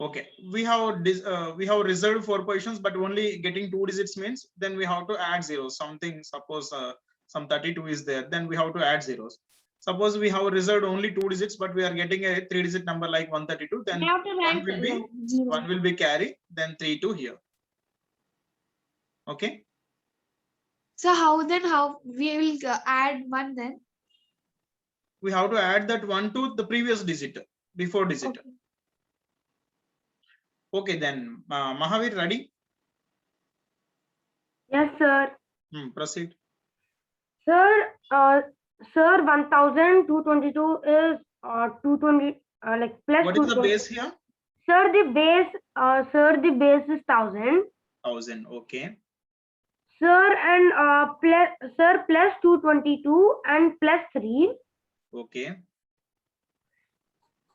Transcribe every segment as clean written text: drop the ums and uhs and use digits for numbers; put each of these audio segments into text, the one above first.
Okay, we have reserved 4 positions, but only getting 2 digits means then we have to add zeros. Something, suppose some 32 is there, then we have to add zeros. Suppose we have reserved only 2 digits, but we are getting a 3-digit number like 132, then We have to write one will be carry, then 32 here. Okay. So how we will add 1 then? We have to add that 1 to the previous digit, before digit. Okay, then Mahavir, ready? Yes, sir. Proceed. Sir, sir, 1222 is 220 like plus. What is the base here? Sir, the base is 1000. 1000. Okay. Sir, and plus 222 and plus 3. Okay.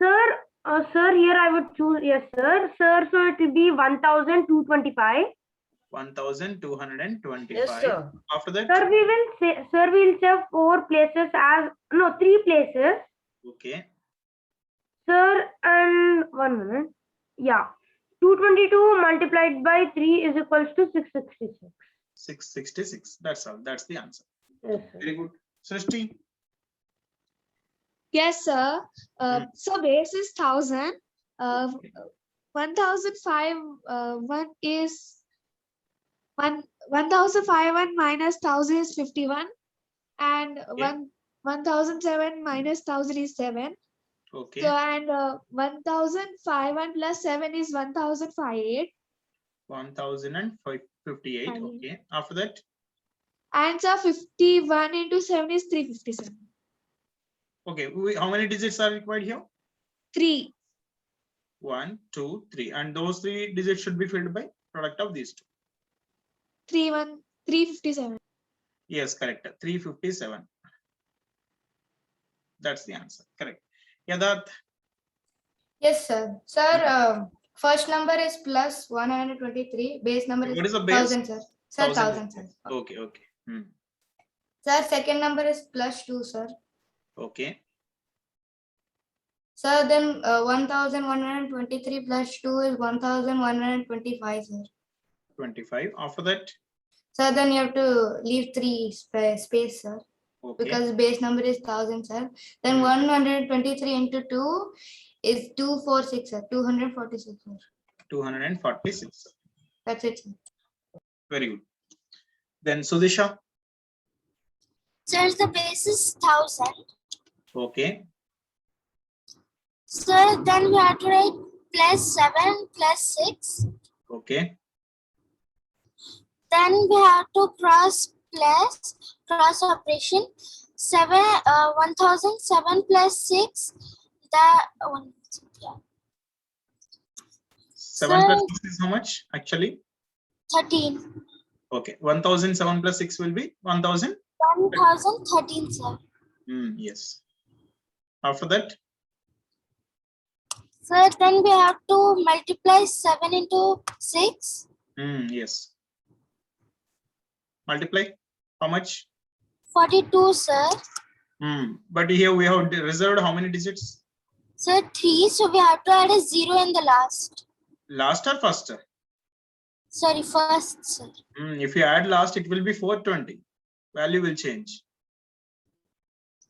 Sir, sir, here I would choose yes, sir. Sir, so it will be 1225. 1225. Yes, sir. After that, Sir, we will say 4 places as no 3 places. Okay. Sir, and 1 minute. Yeah. 222 multiplied by 3 is equals to 666. 666. That's all. That's the answer. Yes, sir. Very good. Srishti. Yes, sir. So base is 1000. 1005 1 is 1005 minus 1000 is 51, and 1007 minus 1000 is 7. Okay. So and 1005 plus 7 is 1058. 1058. Okay. After that, And so 51 into 7 is 357. okay. How many digits are required here? 3. 1, 2, 3, and those 3 digits should be filled by product of these two. 357. Yes, correct. 357. That's the answer. Correct. Yadath. Yes, sir. Sir, first number is plus 123. Base number is What is the base? 1000, sir. Sir, 1000, sir. Okay. Okay. Sir, second number is plus 2, sir. Okay. Sir, then 1123 plus 2 is 1125, sir. 25. After that, Sir, then you have to leave 3 space, sir. okay. Because base number is 1000, sir. Then 123 into 2 is 246, sir. 246, sir. 246. That's it, sir. Very good. Then Sudisha. Sir, the base is 1000. Okay. Sir, then we have to write plus 7 plus 6. Okay. Then we have to cross operation. 1007 plus 6. That one. Yeah. 7 plus 6 is how much actually? 13. Okay. 1007 plus 6 will be 1000. 1013, sir. Yes. After that, Sir, then we have to multiply 7 into 6. yes. Multiply. How much? 42, sir. But here we have reserved how many digits? Sir, 3. So we have to add a 0 in the last. Last or first? Sorry, first, sir. If you add last, it will be 420. Value will change.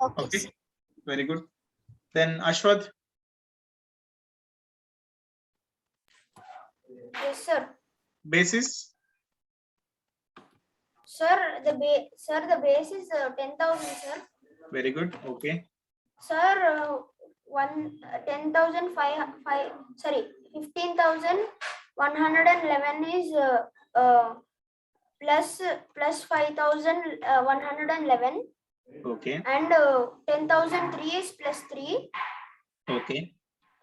Okay. Sir. Very good. Then Ashwath. Yes, sir. Basis. Sir, the base is 10,000, sir. Very good. Okay. Sir, 15,111 is plus 5,111. Okay. And 10,003 is plus 3. Okay.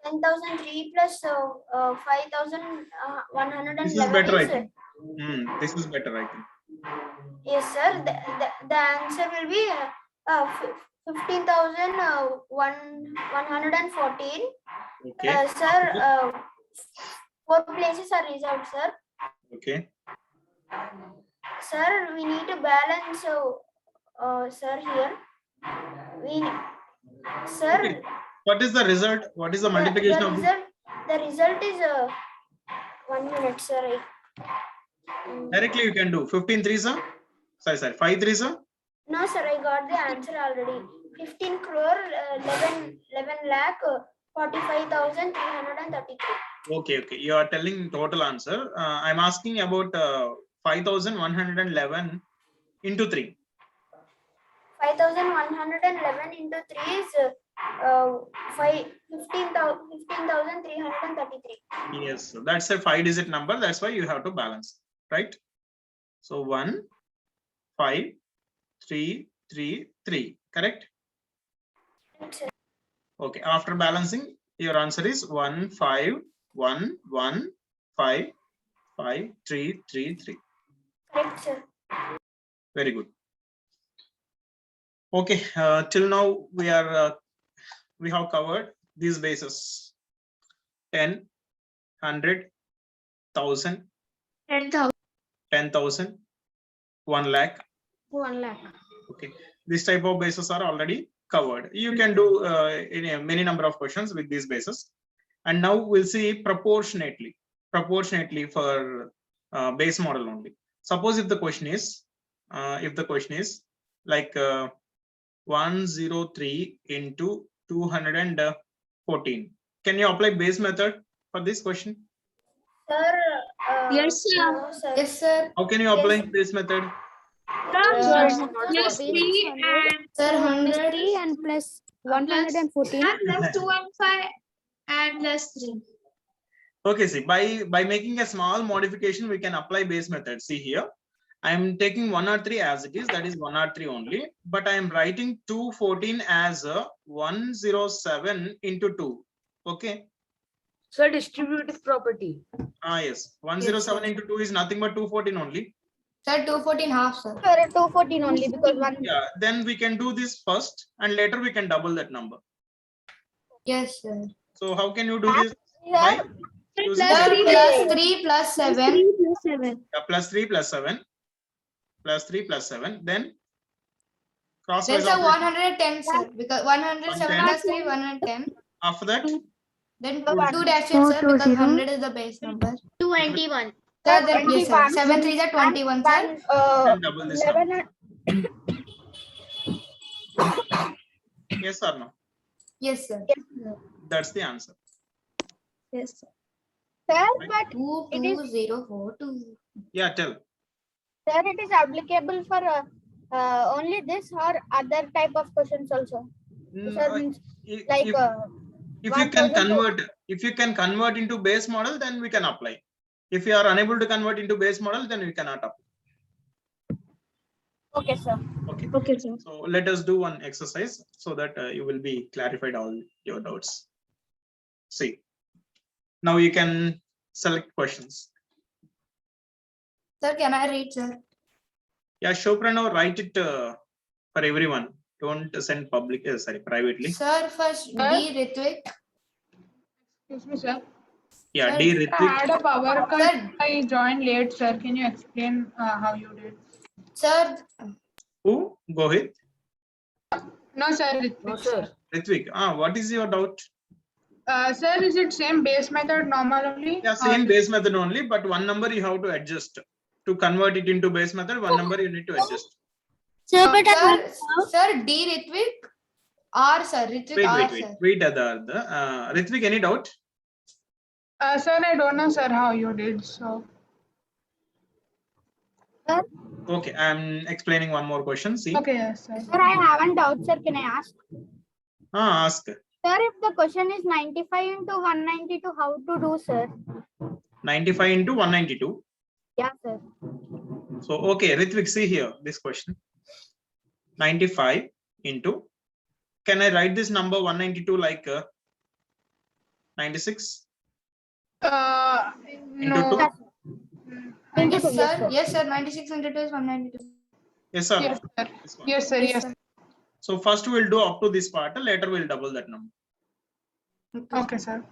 10,003 plus 5,111. This is better, I think. This is better, I think. Yes, sir. The answer will be 15,114. Okay. Sir, 4 places are reserved, sir. Okay. Sir, we need to balance. Sir, here Sir. Okay. What is the result? What is the multiplication of this? The result is 1 minute, sir. Directly you can do 15 threes are. Sorry, 5 threes are. No, sir, I got the answer already. 15 crore, 11 lakh, 45,333. Okay. You are telling total answer. I'm asking about 5,111 into 3. 5,111 into 3 is 15,333. Yes, so that's a 5-digit number. That's why you have to balance, right? So 1, 5, 3, 3, 3. Correct? Okay. After balancing, your answer is 1, 5, 1, 1, 5, 5, 3, 3, 3. Correct, sir. Very good. Okay. Till now we have covered these bases: 10, 100, 1,000, 10,000. 10,000, 1 lakh. 1 lakh. Okay, this type of bases are already covered. You can do many number of questions with these bases. And now we'll see proportionately for base model only. Suppose if the question is like 103 into 214. Can you apply base method for this question? Sir, Yes, sir. no, sir. Yes, sir. How can you apply this method? Plus 3 and Sir, 100. 3 and plus 114. plus 215 and plus 3. Okay, see, by making a small modification, we can apply base method. See here, I am taking 103 as it is, that is 103 only, but I am writing 214 as a 107 into 2. Okay. So distributive property. Yes, 107 into 2 is nothing but 214 only. Sir, 214 half, sir. Sir, 214 only because 1. Yeah, then we can do this first and later we can double that number. Yes, sir. So how can you do this? By using Sir, Plus 3 plus 3 plus 7. 3 plus 7. plus 3 plus 7 plus 3 plus 7, then crosswise Then sir, operation. 110, sir. Because 107 plus 3, 110. After that, Then 2 dashes, sir, because 100 is the base number. 21. Sir, then yes, sir. 7 3 is 21, sir. and double this number. Yes or no? Yes, sir. That's the answer. Yes, sir. Sir, Right. but 22042. Yeah, tell. sir, it is applicable for only this or other type of questions also. Sir, means like If you can 1000 convert into base model, then we can apply. If you are unable to convert into base model, then we cannot apply. okay, sir. Okay. Okay, sir. So let us do one exercise so that you will be clarified all your doubts. See, now you can select questions. Sir, can I read, sir? Yeah, Shoprano, write it for everyone. Don't send public, privately. Sir, first D. Ritvik. Excuse me, sir. Yeah, Sir, D. I Ritvik. had a power cut. Sir. I joined late, sir. Can you explain how you did? Sir, Who? Go ahead. No, sir. No, Ritvik. sir. Ritvik. What is your doubt? Sir, is it same base method normal only? Yeah, same base method only, but one number you have to adjust. To convert it into base method, one number you need to adjust. Sir, but Sir, D. Ritvik. R, sir. Ritvik R, sir. Wait, Ritvik, any doubt? Sir, I don't know, sir, how you did. So, Okay, I'm explaining one more question. See, okay, yes, sir. sir, I haven't doubt, sir. Can I ask? ask. Sir, if the question is 95 into 192, how to do, sir? 95 into 192. Yeah, sir. So, okay, Ritvik, see here, this question. 95 into, can I write this number 192 like 96? Into No. 2? Yes, sir. Yes, sir. 96 into 2 is 192. Yes, sir. Yes, sir. This one. Yes, sir. Yes. So, first we'll do up to this part, later we'll double that number. Okay, sir.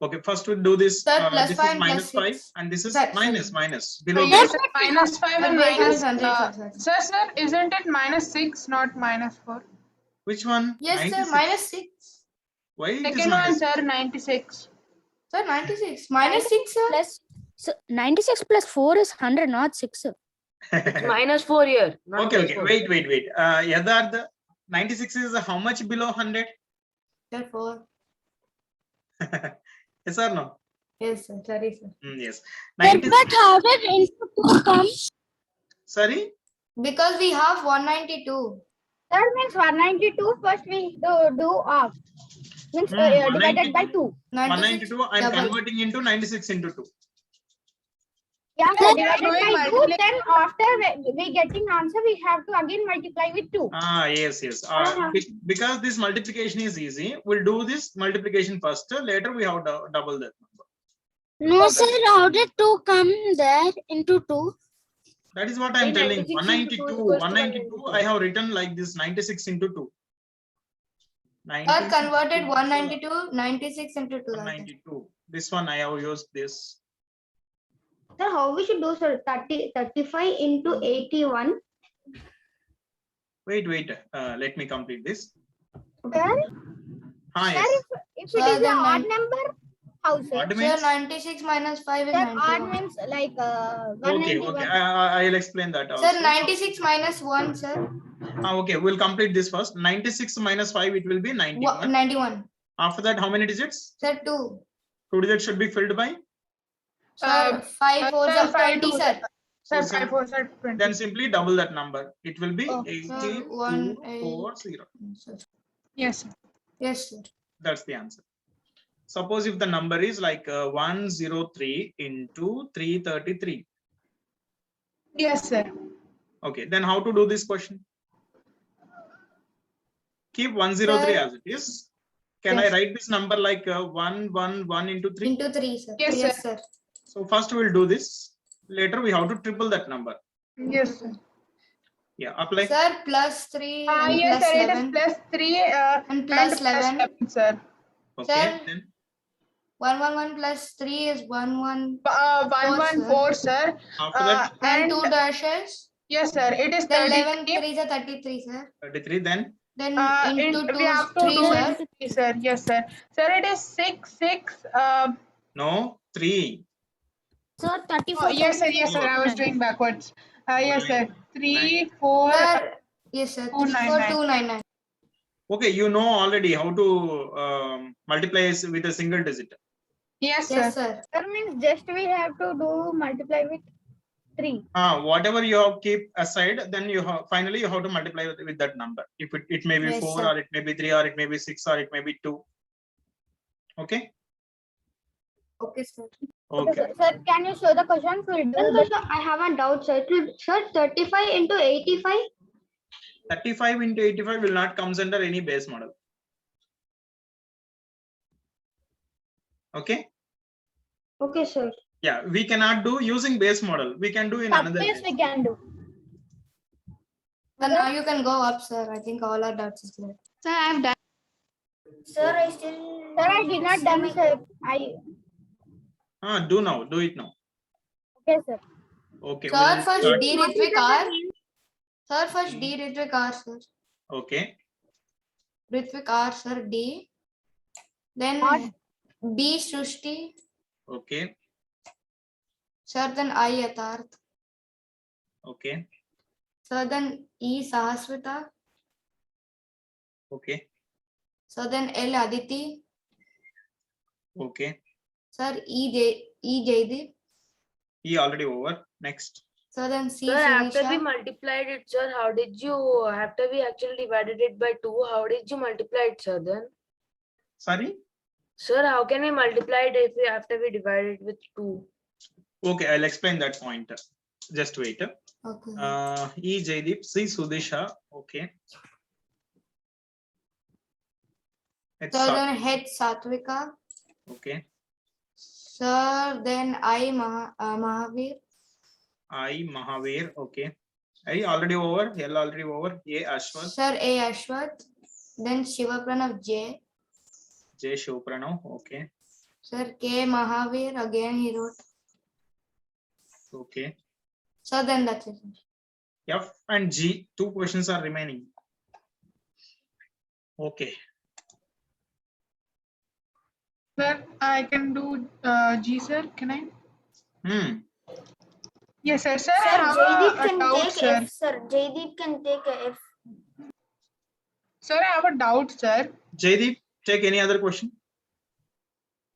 Okay, first we'll do this. Sir, plus This 5 is minus plus 5 6. and this is Sir, minus below. Yes, sir. Minus 5 and Wait, minus. 100, Sir, isn't it minus 6, not minus 4? Which one? Yes, 96. sir. Minus 6. Why it is Second one, minus? sir, 96. Sir, 96 minus 6, sir. Plus, so 96 plus 4 is 100, not 6. Sir. Minus 4 here. not Okay, plus okay. 4. Wait. Yadharth, 96 is how much below 100? Sir, 4. Yes or no? Yes, sir. Sorry, sir. Yes. But 90, how did into 2 come? sorry? Because we have 192. That means 192 first we do off. Means divided by 2. 96 192, I'm double. converting into 96 into 2. Yeah, Sir, divided doing by 2. multiplication. Then after we getting answer, we have to again multiply with 2. Yes. Because this multiplication is easy, we'll do this multiplication first. Later we have to double that number. No, sir. How did 2 come there into 2? That is what I'm telling. 96 into 2 192, is equals to 192, I have written like this 96 into 2. Sir 96 converted 192, 96 into 2. That's it. 192. This one I have used this. Sir, how we should do, sir? 35 into 81. Wait. Let me complete this. Sir, Yes. if it Sir, is an then odd number, how sir? Odd Sir, means? 96 minus 5 is Sir, odd 91. means like Okay. 191. I'll explain that also. Sir, 96 minus 1, sir. Okay, we'll complete this first. 96 minus 5, it will be 91. 91. After that, how many digits? Sir, 2. 2 digits should be filled by? Sir, 5 4 sir, are 5 20, two, sir. Sir, So 5 4 sir, 20. Then simply double that number. It will be Oh, 18240. Sir. Yes, sir. Yes, sir. That's the answer. Suppose if the number is like 103 into 333. Yes, sir. Okay, then how to do this question? Keep 103 Sir. as it is. Can I Yes. write this number like 111 into 3? Into 3, sir. Yes, sir. So first we'll do this. Later we have to triple that number. Yes, sir. Yeah, apply. Sir, plus 3 and Yes, plus sir. It 11. is plus 3 And plus 11. sir. Okay, Sir. then 111 plus 3 is 11. 114, sir. after that And And 2 dashes. yes, sir. It is Then 11 33. 3 is 33, sir. 33, then Then In- into 2 we is have to 3, do sir. it, sir. Yes, sir. Sir, it is 6. no 3. Sir, 34. Yes, sir. Yes, sir. I was doing backwards. Yes, sir. 3 4. Sir, yes, sir. 299. 299. Okay, you know already how to multiply with a single digit. Yes, sir. Yes, sir. Sir means just we have to do multiply with 3. Whatever you have keep aside, then you have finally you have to multiply with that number. If it may be Yes, 4 sir. or it may be 3 or it may be 6 or it may be 2. Okay. Okay, sir. Okay. Sir, can you show the questions? We'll do the Sir, I have a doubt, sir. Sir, 35 into 85. 35 into 85 will not comes under any base model. Okay. Okay, sir. Yeah, we cannot do using base model. We can do in another Yes, way. we can do. So now you can go up, sir. I think all our doubts is clear. Sir, I have done. Sir, I still. Sir, I did not done, sir. Do now. Do it now. Okay, sir. Okay. Sir, we'll first start. D Ritvik R. Sir, first D Ritvik R, sir. Okay. Ritvik R, sir, D. Then What? B Srushti. Okay. Sir, then I Yatarth. Okay. Sir, then E Sahaswita. Okay. Sir, then L Aditi. Okay. Sir, E Jaydeep. E already over. Next. Sir, then C Sir, after we Sirisha. multiplied it, sir, how did you, after we actually divided it by 2, how did you multiply it, sir, then? Sorry. Sir, how can we multiply it if we, after we divide it with 2? Okay, I'll explain that point. Just wait. Okay. E Jaydeep, C Sudisha. Okay. It's Sir, then H Satvika. okay. Sir, then I Mahavir. I Mahavir. Okay. I already over. L already over. A Ashwath. Sir, A Ashwath. Then Shiva Pranav J. J Shivpranav. Okay. Sir, K Mahavir. Again he wrote. Okay. So then that's it. F and G. 2 questions are remaining. Okay. Sir, I can do G, sir. Can I? Hmm. Yes, sir. Sir, I Sir, have Jaideep a can doubt, take sir. F, sir. Jaideep can take a F. Sir, I have a doubt, sir. Jaideep, take any other question?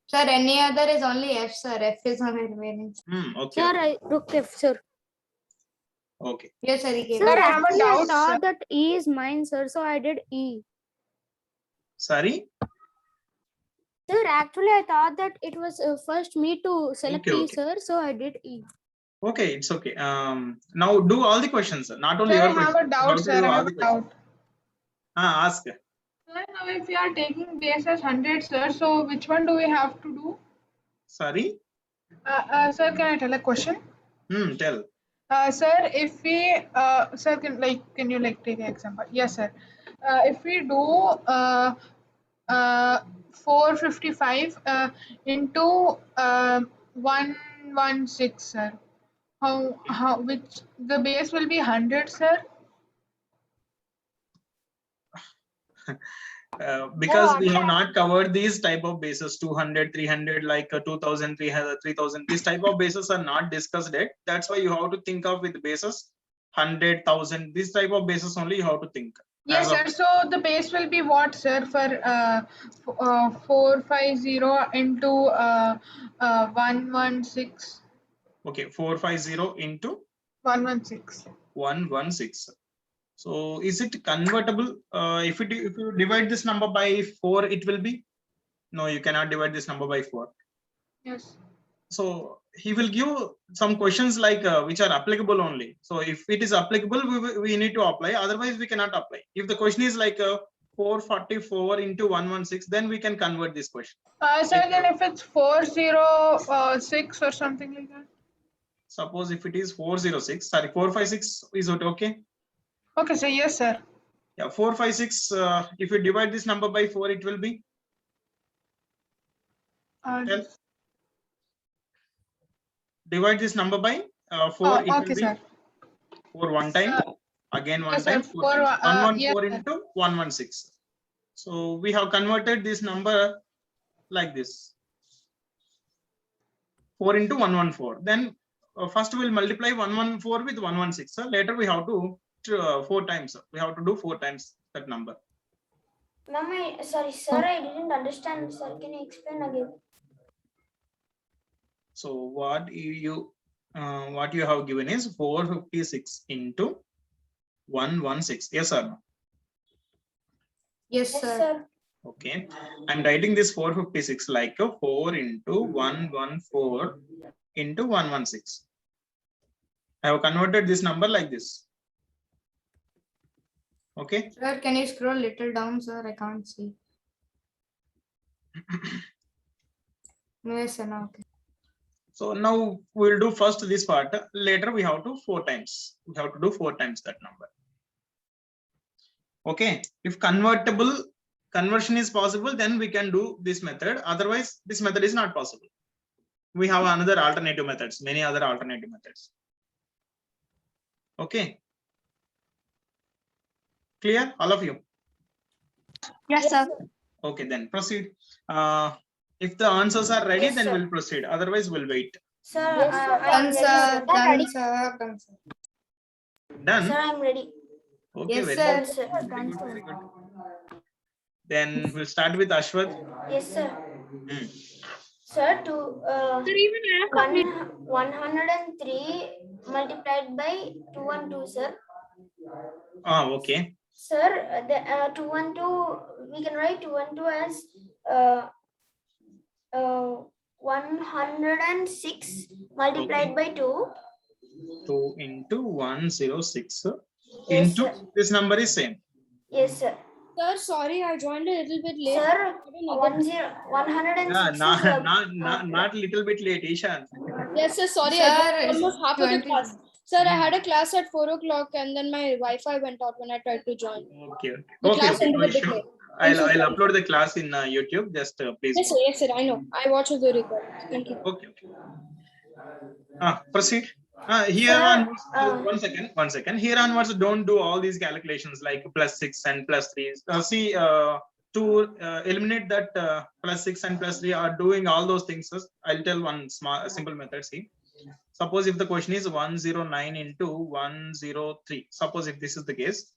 Sir, any other is only F, sir. F is only remaining. Okay. Sir, I took F, sir. Okay. Yes, sir. He gave Sir, I it. have a actually, I doubt, thought sir. that E is mine, sir. So I did E. Sorry. Sir, actually, I thought that it was first me to select Okay, E, okay. sir. So I did E. Okay, it's okay. Now do all the questions, sir. Not only Sir, I your have question. a How doubt, to sir. do I all have the a questions. doubt. Ask. Sir, now if we are taking base as 100, sir, so which one do we have to do? Sorry. Sir, can I tell a question? Tell. Sir, if we, sir, can you take an example? Yes, sir. If we do 455 into 116, sir, which the base will be 100, sir? Because we have not covered these type of bases 200 300 like 2000 300 3000 these type of bases are not discussed yet. That's why you have to think of with bases 100,000 this type of bases only you have to think. Yes, sir. So the base will be what, sir, for 450 into 116? Okay, 450 into 116. 116. So is it convertible? If you divide this number by 4, it will be? No, you cannot divide this number by 4. Yes. So he will give some questions like which are applicable only. So if it is applicable, we need to apply. Otherwise, we cannot apply. If the question is like 444 into 116, then we can convert this question. Sir, then if it's 406 or something like that? Suppose if it is 406, sorry, 456 is it okay? Okay, sir. Yes, sir. Yeah, 456. If you divide this number by 4, it will be? Tell. Divide this number by 4. It okay, will be sir. 4 one time, again one Yes, time, sir. 4 times. 114 yes, into 116. So we have converted this number like this. 4 into 114. Then first we'll multiply 114 with 116. So later we have to 4 times. We have to do 4 times that number. Ma'am, sorry, sir, I didn't understand. Sir, can you explain again? So what you have given is 456 into 116. Yes or no? Yes, Yes, sir. sir. Okay, I'm writing this 456 like a 4 into 114 into 116. I have converted this number like this. Okay. Sir, can you scroll little down, sir? I can't see. Yes, sir. Now, okay. So now we'll do first this part. Later we have to 4 times. We have to do 4 times that number. Okay. If conversion is possible, then we can do this method. Otherwise, this method is not possible. We have another alternative methods, many other alternative methods. Okay. Clear, all of you? Yes, sir. Okay, then proceed. If the answers are ready, Yes, then sir. we'll proceed. Otherwise, we'll wait. Sir, Yes, sir. I'm Done, ready, sir. sir. Done, sir. Done, sir. Done. Sir, I'm ready. Okay, Yes, very sir. good. Done, sir. Very good, very good. Then we'll start with Ashwath. Yes, sir. Hmm. Sir, to Sir, even I have completed. 103 multiplied by 212, sir. Okay. Sir, the 212, we can write 212 as 106 multiplied by 2. 2 into 106 Yes, into sir. this number is same. Yes, sir. Sir, sorry, I joined a little bit late. Sir, 106 Yeah, is not little bit late, Ishan. Yes, sir, sorry, Sir, I joined almost half of the 20. class. Sir, I had a class at 4 o'clock and then my Wi-Fi went out when I tried to join. Okay. The Okay. class Okay. ended No a bit issue. late. I'm so I'll sorry. upload the class in YouTube. Just please. Yes, sir, I know. I watched the recording. Thank you. Okay. Proceed. Here Sir, onwards, one second. Here onwards, don't do all these calculations like +6 and +3. See, to eliminate that plus 6 and plus 3 are doing all those things, I'll tell one small simple method. See, suppose if the question is 109 into 103, suppose if this is the case,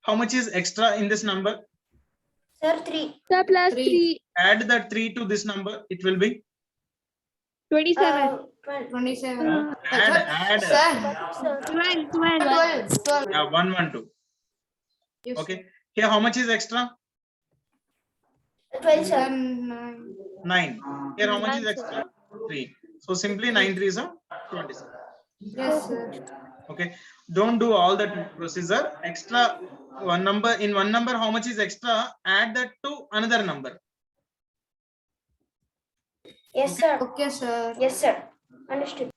how much is extra in this number? Sir, 3. Sir, plus 3. 3, Add that 3 to this number, it will be 27. 12. 27. add Sir, 12. 12. yeah, 112. Yes, Okay, here how much is extra? 12, sir. Then 9. Here how much is 9, sir. extra? 3. So simply 9 3s are 27. yes, sir. Okay, don't do all that procedure. Extra one number, in one number how much is extra, add that to another number. Yes, sir. Okay, sir. Yes, sir. Understood.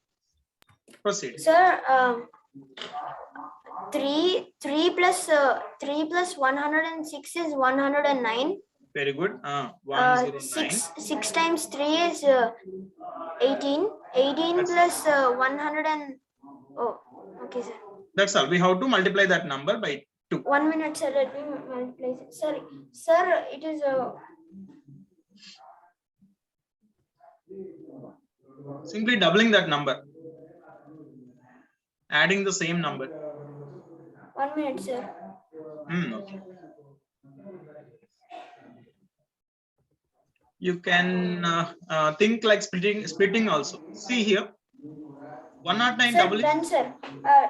Proceed. Sir, 3 plus 106 is 109. Very good. 109. 6 times 3 is 18. 18 That's- plus 100 and oh, okay, sir. That's all. We have to multiply that number by 2. 1 minute, sir. Let me multiply it. Sorry, sir. It is Simply doubling that number. Adding the same number. 1 minute, sir. Okay. You can think like splitting also. See here. 109 Sir, double is. done, sir.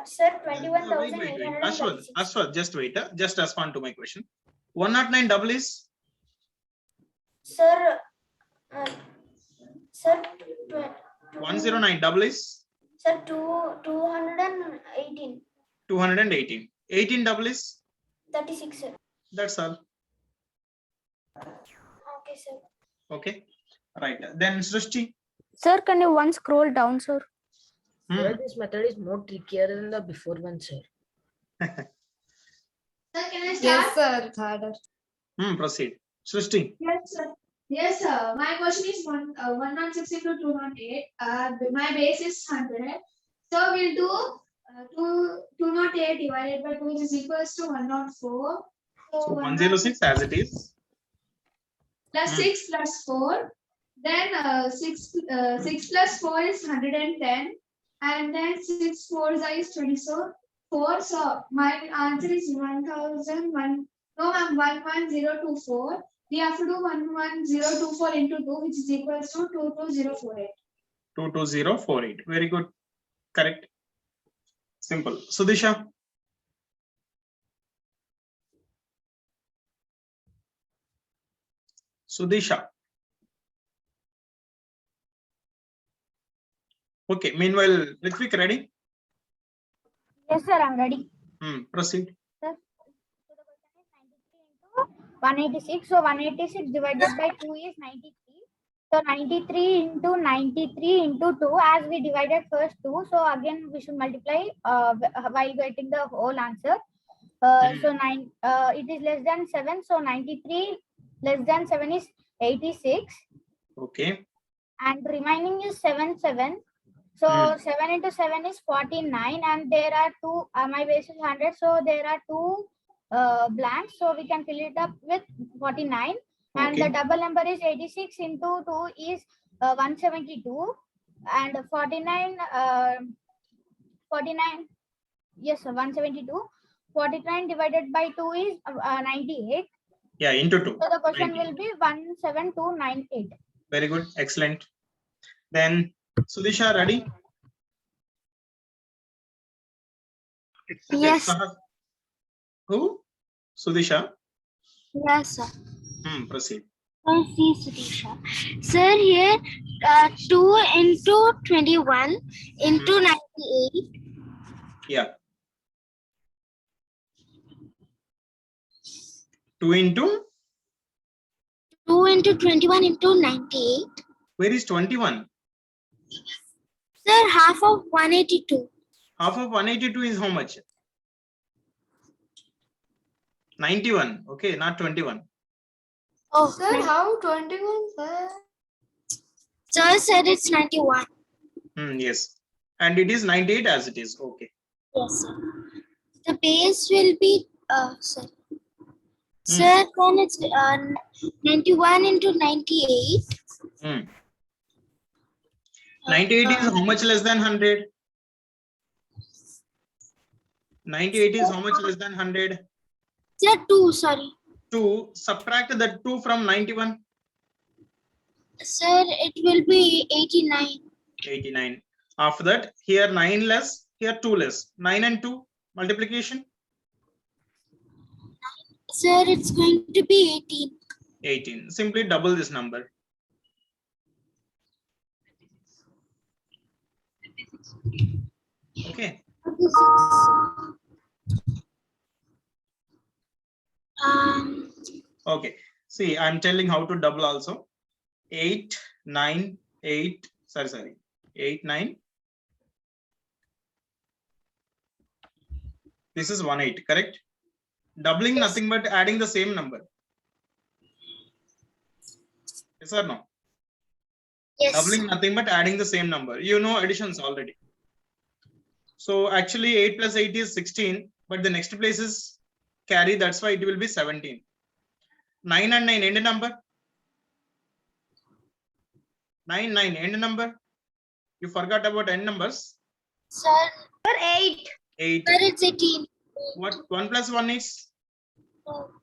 Sir, Wait. 21,836. Ashwat, just wait. Just respond to my question. 109 double is. Sir, sir, 109 double is. sir, 218. 218. 18 double is. 36, sir. That's all. Okay, sir. Okay. Right. Then Srishti. Sir, can you once scroll down, sir? Sir, this method is more trickier than the before one, sir. Sir, can I start? Yes, sir. It's harder. Proceed. Srishti. Yes, sir. Yes, sir. My question is 106 into 208. My base is 100. So we'll do 208 divided by 2, which is equals to 104. So 106 as it is. Plus 6 plus 4. Then 6 plus 4 is 110. And then 6 4 is 24. So my answer is 1,001. No, ma'am, 11024. We have to do 11024 into 2, which is equals to 22048. 22048. Very good. Correct. Simple. Sudisha. Sudisha. Okay. Meanwhile, Ritvik, ready? Yes, sir, I'm ready. Proceed. Sir, so the question is 93 into 186. So 186 divided by 2 is 93. So 93 into 93 into 2, as we divided first 2. So again, we should multiply while getting the whole answer. So it is less than 7. So 93 less than 7 is 86. Okay. And remaining is 7. So 7 into 7 is 49. And there are 2, my base is 100. So there are 2 blanks. So we can fill it up with 49. And Okay. the double number is 86 into 2 is 172. And 49, yes, 172. 49 divided by 2 is 98. Yeah, into 2. So the question 98. will be 17298. Very good. Excellent. Then Sudisha, ready? Yes. Who? Sudisha. Yes, sir. Proceed. See, Sudisha. Sir, here 2 into 21 into 98. Yeah. 2 into. 2 into 21 into 98. Where is 21? Sir, half of 182. Half of 182 is how much? 91. Okay, not 21. Oh, sir, how 21, sir? Sir said it's 91. Yes. And it is 98 as it is. Okay. Yes, sir. The base will be, sir. Sir, then it's 91 into 98. 98 is how much less than 100? 98 is how much less than 100? Sir, 2, sorry. 2. Subtract the 2 from 91. Sir, it will be 89. 89. After that, here 9 less, here 2 less. 9 and 2 multiplication. Sir, it's going to be 18. 18. Simply double this number. Okay. Okay. See, I'm telling how to double also. 8, 9, 8. Sorry. 8, 9. This is 1, 8. Correct? Doubling nothing but adding the same number. Yes or no? Yes. Doubling nothing but adding the same number. You know additions already. So actually 8 plus 8 is 16, but the next place is carry. That's why it will be 17. 9 and 9 end number. 9, 9 end number. You forgot about end numbers. Sir, 8. 8. sir, it's 18. What 1 plus 1 is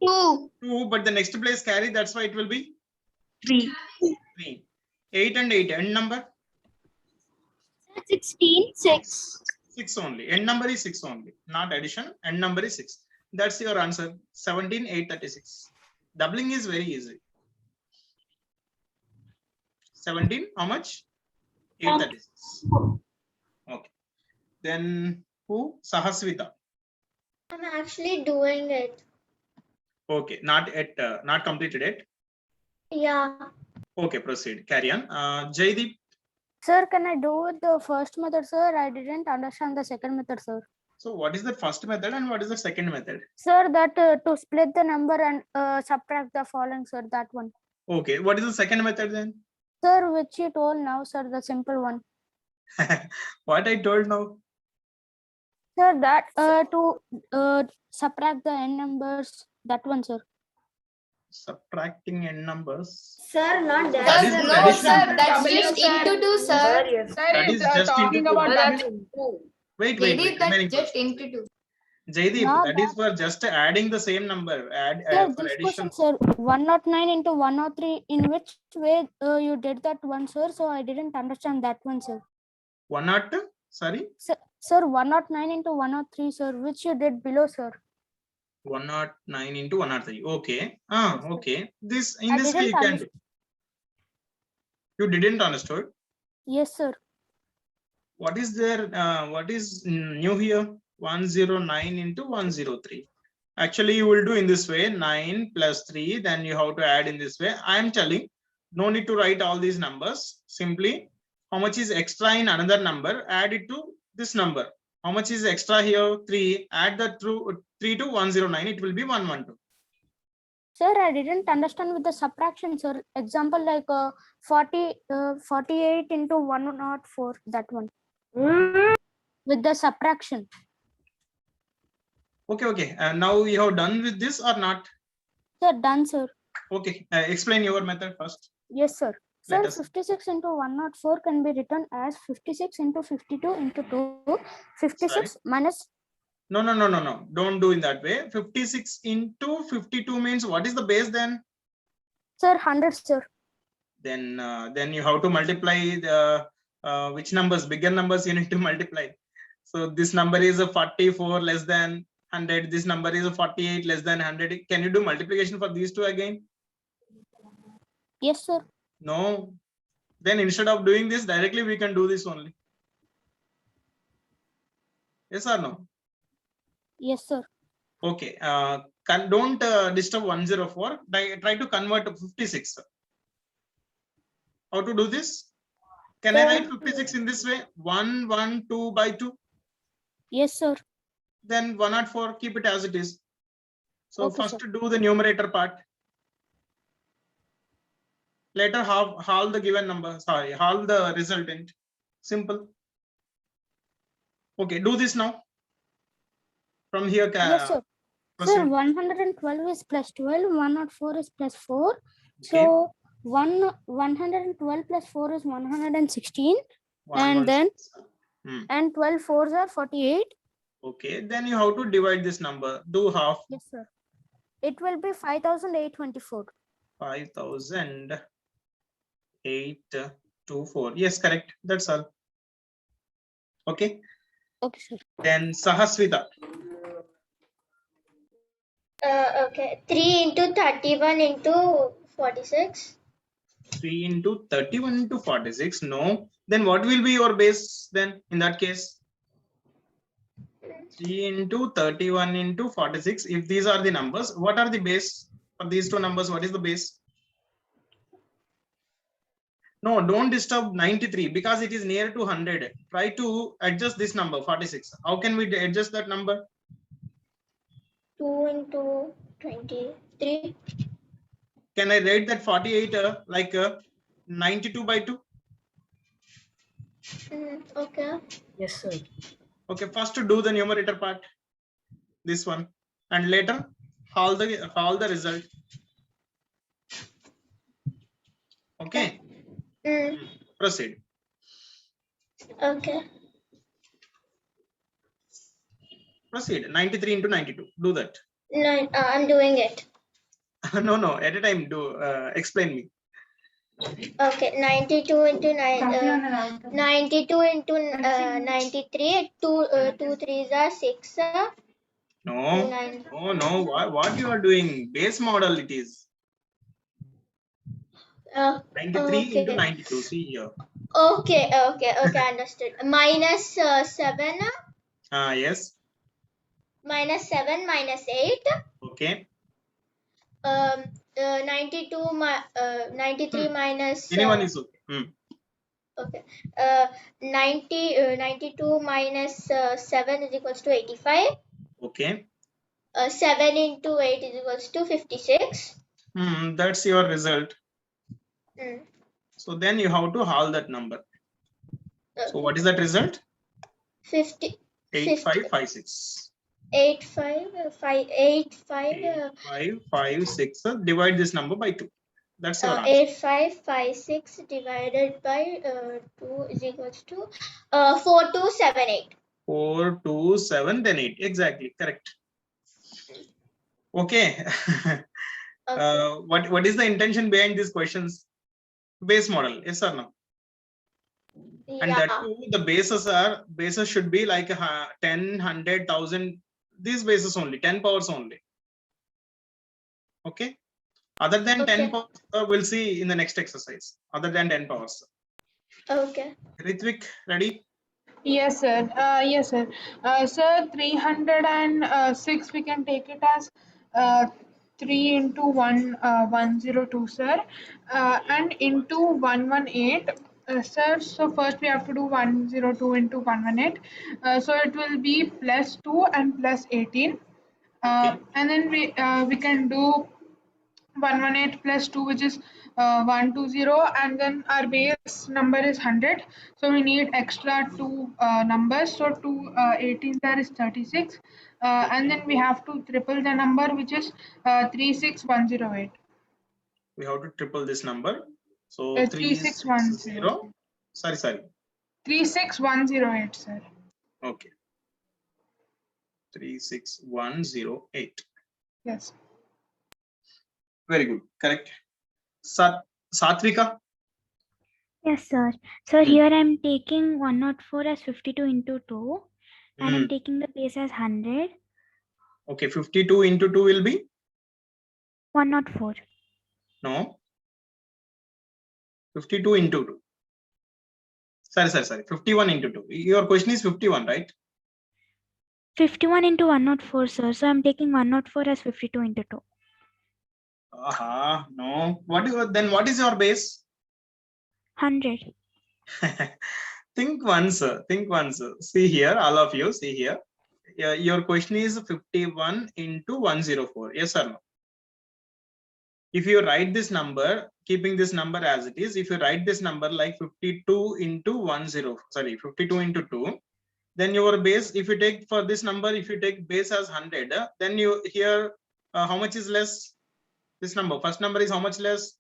2. 2, but the next place carry. That's why it will be 3. 3. 8 and 8 end number. 16, 6. 6 only. End number is 6 only. Not addition. End number is 6. That's your answer. 17, 836. Doubling is very easy. 17, how much? 836. Okay. Then who? Sahaswita. I'm actually doing it. Okay. Not yet. Not completed yet. Yeah. Okay. Proceed. Carry on. Jaideep. Sir, can I do the first method, sir? I didn't understand the second method, sir. So what is the first method and what is the second method? Sir, that to split the number and subtract the following, sir, that one. Okay. What is the second method then? Sir, which you told now, sir, the simple one. What I told now? Sir, that to subtract the n numbers, that one, sir. Subtracting n numbers. Sir, not That that. is Sir, the no, addition. sir, that's Doubling, just sir. into 2, Sir, sir. yes. Sir, That it's is just talking into about two. doubling. Wait. Jaideep, that's Remaining just question. into 2. Jaideep, No, that is for just adding the same number. Add Sir, for this addition. question, sir, 109 into 103, in which way you did that one, sir? So I didn't understand that one, sir. 102. Sorry, Sir, 109 into 103, sir, which you did below, sir. 109 into 103. Okay. Yes, sir. Okay. This in I this way you didn't can do. You didn't understood. Yes, sir. What is there? What is new here? 109 into 103. Actually, you will do in this way. 9 plus 3. Then you have to add in this way. I am telling. No need to write all these numbers. Simply, how much is extra in another number? Add it to this number. How much is extra here? 3. Add that through 3 to 109. It will be 112. Sir, I didn't understand with the subtraction, sir. Example like 48 into 104, that one. With the subtraction. Okay. Now you have done with this or not? Sir, done, sir. Okay. Explain your method first. Yes, sir. Let Sir, us- 56 into 104 can be written as 56 into 52 into 2. 56 minus. No. Don't do in that way. 56 into 52 means what is the base then? Sir, 100, sir. Then you have to multiply the which numbers, bigger numbers you need to multiply. So this number is a 44 less than 100. This number is a 48 less than 100. Can you do multiplication for these two again? Yes, sir. No. Then instead of doing this directly, we can do this only. Yes or no? Yes, sir. Okay. Don't disturb 104. Try to convert to 56. How to do this? Can I write 56 in this way? 112 by 2. Yes, sir. Then 104, keep it as it is. So Okay, first sir. do the numerator part. Later halve the given number. Sorry, halve the resultant. Simple. Okay, do this now. From here, Yes, sir. Sir, Proceed. 112 is plus 12, 104 is plus 4. Okay. So 112 plus 4 is 116. And then 116. and 12 fours are 48. Okay, then you have to divide this number. Do half. Yes, sir. It will be 5,824. 5,824. Yes, correct. That's all. Okay. Okay, sir. Then Sahaswita. Okay, 3 into 31 into 46. 3 into 31 into 46. No. Then what will be your base then in that case? 3 into 31 into 46. If these are the numbers, what are the base for these two numbers? What is the base? No, don't disturb 93 because it is near to 100. Try to adjust this number 46. How can we adjust that number? 2 into 23. Can I write that 48 like 92 by 2? Okay. Yes, sir. Okay, first to do the numerator part, this one, and later all the result. Okay. Proceed. Okay. Proceed. 93 into 92. Do that. No, I'm doing it. No, at a time. Do explain me. Okay, 92 into 92 into 93. 2 threes are 6. No. 9. No. What you are doing? Base model it is. 93 into 92. See here. Okay, understood. Minus 7. Yes. Minus 7 minus 8. Okay. 93 minus. Anyone is okay. Okay. 92 minus 7 is equals to 85. Okay. 7 into 8 is equals to 56. That's your result. So then you have to halve that number. So what is that result? 50. 8556. 8556. Divide this number by 2. That's your answer. 8556 divided by 2 is equals to 4278. 4, 2, 7, then 8. Exactly, correct. Okay. What is the intention behind these questions? Base model, yes or no? And that too, the bases should be like 10, 100, 1000. These bases only, 10 powers only. Okay. Other than 10 powers, we'll see in the next exercise. Other than 10 powers. Okay. Ritvik, ready? Yes, sir. Sir, 306 we can take it as 3 into 102, sir, and into 118. Sir, so first we have to do 102 into 118. So it will be plus 2 and plus 18. Okay. And then we can do 118 plus 2, which is 120, and then our base number is 100, so we need extra 2 numbers, so 2 18 there is 36, and then we have to triple the number, which is 36108. We have to triple this number. So 36108. Sorry. 36108, sir. Okay. 36108. Yes. Very good. Correct. Satvika. Yes, sir. So here I'm taking 104 as 52 into 2 and I'm taking the base as 100. Okay, 52 into 2 will be? 104. No. 52 into 2. Sorry. 51 into 2. Your question is 51, right? 51 into 104, sir. So I'm taking 104 as 52 into 2. No. What is your base? 100. Think once. See here, all of you, see here. Your question is 51 into 104. Yes or no? If you write this number, keeping this number as it is, if you write this number like 52 into 52 into 2, then your base, if you take for this number, if you take base as 100, then you here, how much is less? This number, first number is how much less?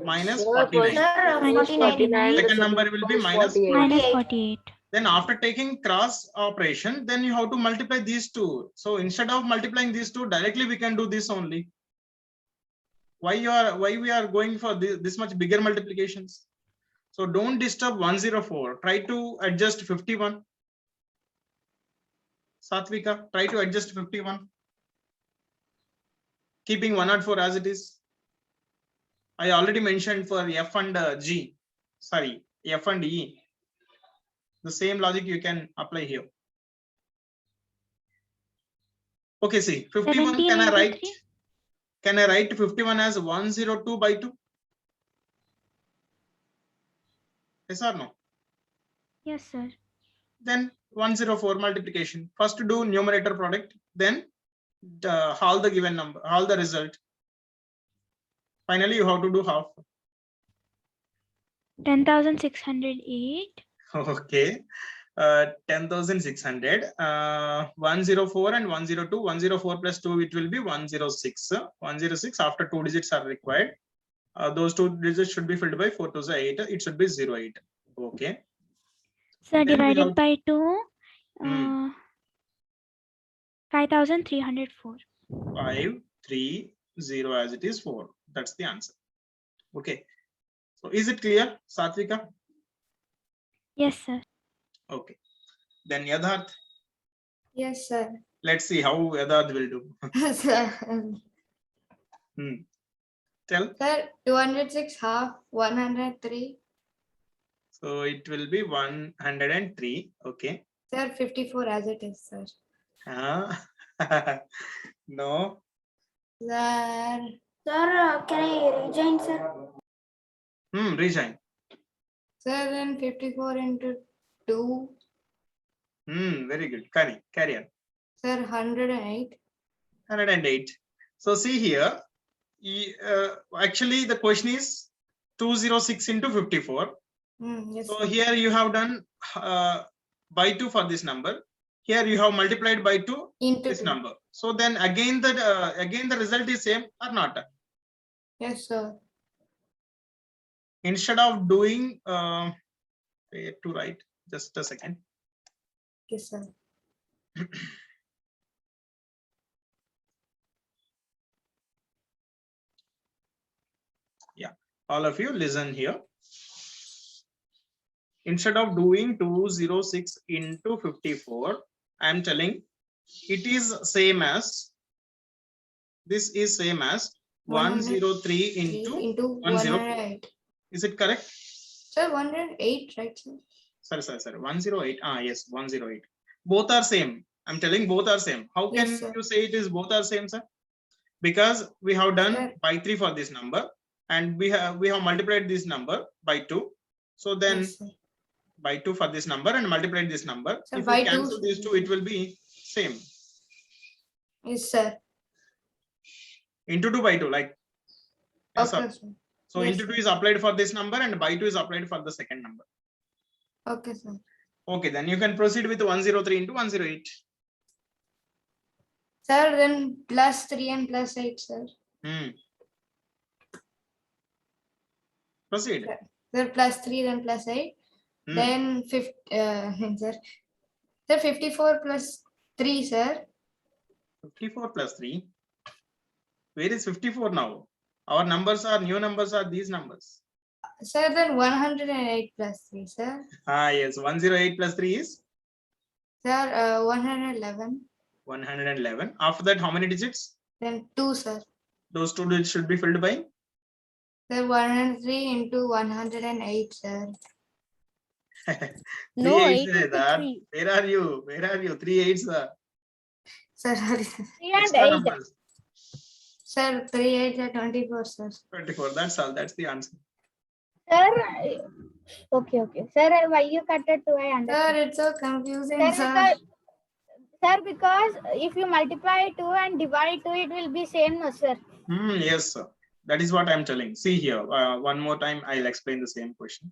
Minus Sir, 49. Minus 49. Second number will be minus 48. Minus 48. Then after taking cross operation, then you have to multiply these two. So instead of multiplying these two directly, we can do this only. Why we are going for this much bigger multiplications? So don't disturb 104. Try to adjust 51. Satvika, try to adjust 51. Keeping 104 as it is. I already mentioned for F and G. Sorry, F and E. The same logic you can apply here. Okay, see, 51, can I write? 1783? Can I write 51 as 102 by 2? Yes or no? Yes, sir. Then 104 multiplication. First do numerator product, then half the given number, half the result. Finally, you have to do half. 10,608. Okay. 10,600. 104 and 102. 104 plus 2, it will be 106. 106 after 2 digits are required. Those 2 digits should be filled by 4 to the 8. It should be 08. Okay. So Then we divided have- by 2, Hmm. 5,304. 530 as it is 4. That's the answer. Okay. So is it clear, Satvika? Yes, sir. Okay. Then Yadharth, Yes, sir. let's see how Yadharth will do. Sir, Tell. sir, 206 half 103. So it will be 103. Okay. Sir, 54 as it is, sir. No. Sir, Can I rejoin, sir? Rejoin. sir, then 54 into 2. Very good. Carry on. Sir, 108. 108. So see here. Actually, the question is 206 into 54. Yes, So sir. here you have done by 2 for this number. Here you have multiplied by 2 Into this 2. number. So then again the result is same or not? Yes, sir. Instead of doing where to write, just a second. Yes, sir. Yeah, all of you listen here. Instead of doing 206 into 54, I am telling it is same as, this is same as 103 into 104. 108. Is it correct? Sir, 108, right, sir? Sorry. 108. Yes, 108. Both are same. I'm telling both are same. How can Yes, sir. you say it is both are same, sir? Because we have done Sir. by 3 for this number, and we have multiplied this number by 2. So then Yes, sir. by 2 for this number and multiplied this number. Sir, If by we 2, cancel these two, it will be same. Yes, sir. Into 2 by 2, like. Yes, sir. Okay, sir. So Yes, into 2 sir. is applied for this number and by 2 is applied for the second number. Okay, sir. Okay, then you can proceed with 103 into 108. Sir, then plus 3 and plus 8, sir. Proceed. Sir, plus 3, then plus 8. Then sir. Sir, 54 plus 3, sir. 54 plus 3. Where is 54 now? Our numbers are new numbers are these numbers. Sir, then 108 plus 3, sir. Yes, 108 plus 3 is Sir, 111. 111. After that, how many digits? Then 2, sir. Those 2 digits should be filled by Sir, 103 into 108, sir. No, 3 8 8s. into That. 3. Where are you? 3 8s. Sir, sorry. 3 and Extra 8. numbers. Sir, 3 8 are 24, sir. 24. That's all. That's the answer. Sir, okay. Sir, why you cut it to I understand. Sir, it's so confusing, Sir, sir. because if you multiply 2 and divide 2, it will be same, no, sir. Yes, sir. That is what I'm telling. See here. One more time, I'll explain the same question.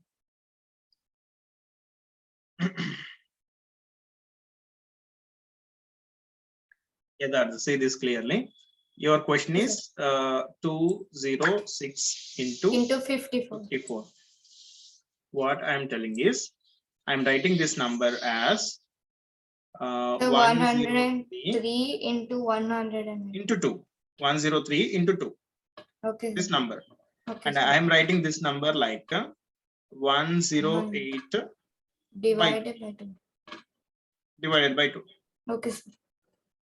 Yadav, see this clearly. Your question is 206 Into 54. 54. What I am telling is, I am writing this number as So 103 103 into 109. into 2. 103 into 2. Okay. This number. Okay. And sir. I am writing this number like 108 Divided by 2. divided by 2. Okay, sir.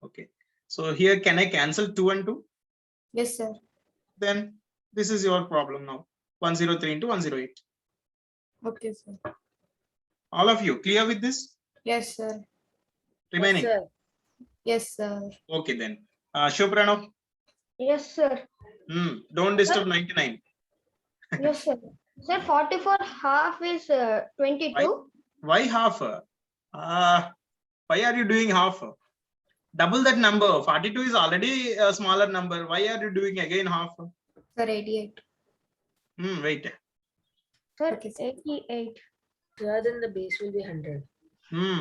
Okay. So here, can I cancel 2 and 2? Yes, sir. Then this is your problem now. 103 into 108. Okay, sir. All of you clear with this? Yes, sir. Remaining. Yes, sir. Yes, sir. Okay then. Shiv Pranav, Yes, sir. don't disturb 99. Yes, sir. Sir, 44 half is 22. Why half? Why are you doing half? Double that number. 42 is already a smaller number. Why are you doing again half? Sir, 88. Wait. Sir, Okay, sir. 88. Sir, then the base will be 100.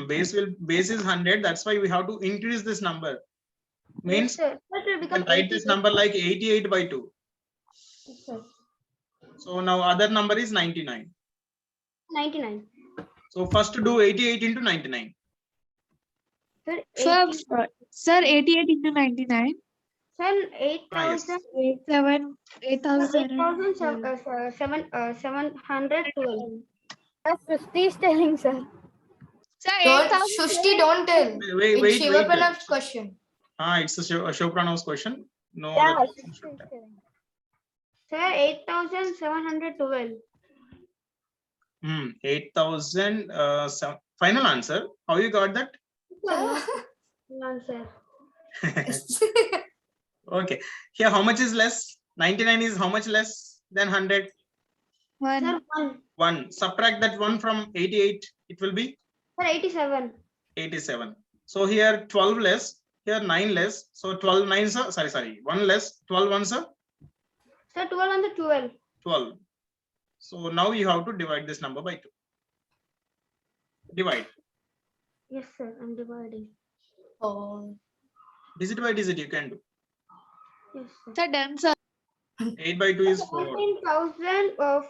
Base is 100. That's why we have to increase this number. Means Yes, sir. Sir, it will you become can write this number like 88 by 2. Yes, sir. So now other number is 99. 99. So first do 88 into 99. Sir, Sir, 80 sir, 88 into 99. sir, Yes. 8,000. 712. Sir, 50 is telling, sir. Sir, Don't, 8,000. Shushti, don't tell. Wait. It's Shiva Pranav's question. It's a Shiv Pranav's question. No. Yeah, other 50 question is should have. telling. Sir, 8,712. 8,000. Final answer. How you got that? Answer. Okay. Here, how much is less? 99 is how much less than 100? One. Sir, 1. 1. Subtract that 1 from 88. It will be Sir, 87. 87. So here 12 less. Here 9 less. So 12 9s are, sorry. 1 less. 12 ones are Sir, 12 and the 12. 12. So now you have to divide this number by 2. Divide. Yes, sir. I'm dividing. Oh. Digit by digit you can do. Yes, sir. Sir, done, sir. 8 by 2 is 4.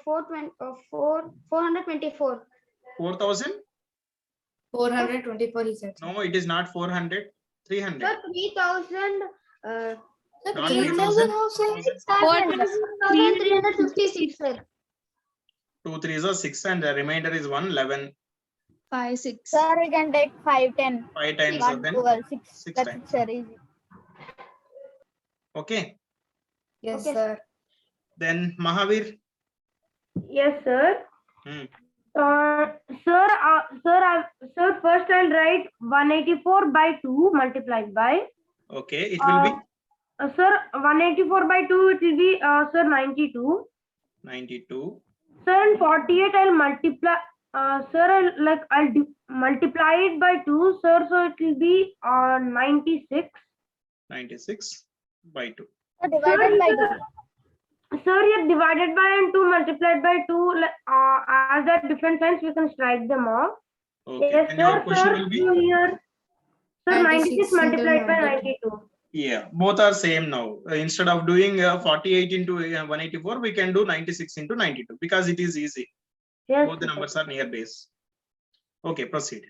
424. 4,000? 424, he said. No, it is not 400. 300. Sir, 3,000. Sir, Not 3,000 also. 3,356, sir. 2 3s are 6 and the remainder is 1 11. 5, 6. Sir, we can take 5, 10. 5 times 1, then 12, 6. 6 That's times. it, sir. Easy. Okay. Yes, Okay. sir. Then Mahavir. Yes, sir. Hmm. Sir, first I'll write 184 by 2 multiplied by. Okay, it will be Sir, 184 by 2, it will be, sir, 92. 92. Sir, in 48, I'll multiply, sir, I'll multiply it by 2, sir, so it will be 96. 96 by 2. So divided by 2. Sir, here divided by and 2 multiplied by 2, as that different signs, we can strike them off. Okay. Yes, And your sir, question will be? Here. Sir, 96 96 into multiplied by 92. 92. Yeah, both are same now. Instead of doing 48 into 184, we can do 96 into 92 because it is easy. Yes, Both the sir. numbers are near base. Okay, proceed.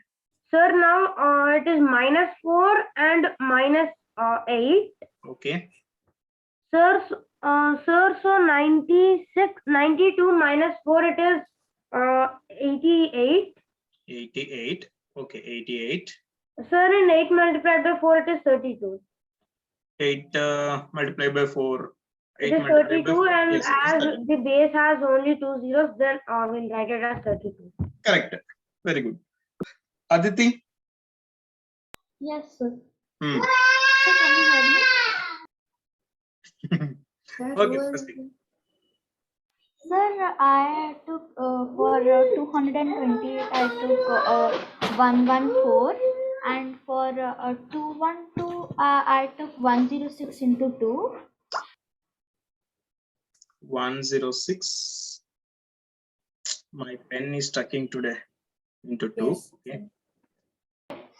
Sir, now it is -4 and -8. Okay. Sir, so 96, 92 minus 4, it is 88. 88. Okay, 88. Sir, in 8 multiplied by 4, it is 32. 8 multiplied by 4. It 8 is multiplied by 32, 4. and Yes, it is as 32. the base has only 2 zeros, then we'll write it as 32. Correct. Very good. Aditi? Yes, sir. Hmm. Sir, can you hear me? Sir, Okay, who was- proceed. Sir, I took for 220, I took 114, and for 212, I took 106 into 2. 106. My pen is stucking today into 2. Yes. Okay.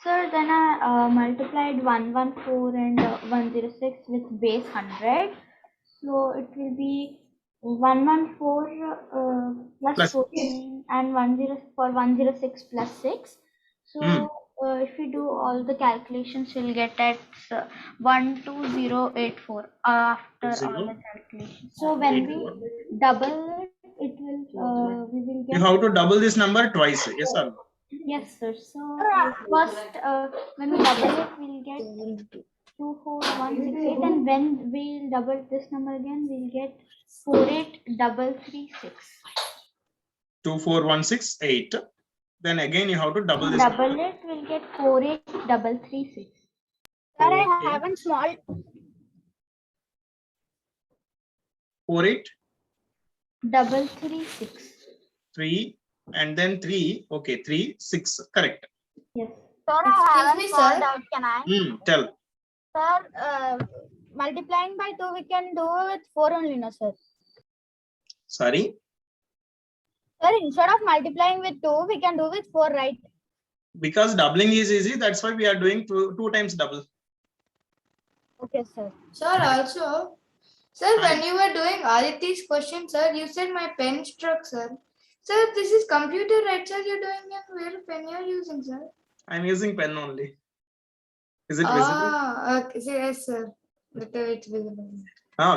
Sir, then I multiplied 114 and 106 with base 100. So it will be 114 plus Plus. 14 and 106 plus 6. So if we do all the calculations, we'll get at 12084 after all the calculations. So when we double it, it will we will get. You have to double this number twice. Yes or no? Yes, sir. So first, when we double it, we'll get 24168, and when we'll double this number again, we'll get 48336. 24168. Then again you have to double this. Double number. it, we'll get 48336. Sir, I Okay. have a small 48, 336. 3, and then 3. Okay, 3, 6. Correct. Yes. Sir, I have Excuse a me, small sir. doubt. Can I? Tell. Sir, multiplying by 2 we can do with 4 only, no, sir. Sorry. Sir, instead of multiplying with 2, we can do with 4, right? Because doubling is easy. That's why we are doing two times double. Okay, sir. Sir, also, sir, when you were doing Aditi's question, sir, you said my pen struck, sir. Sir, this is computer, right, sir? You're doing it. Where pen you're using, sir? I'm using pen only. Is it visible? Ah, okay, so yes, sir. It's visible.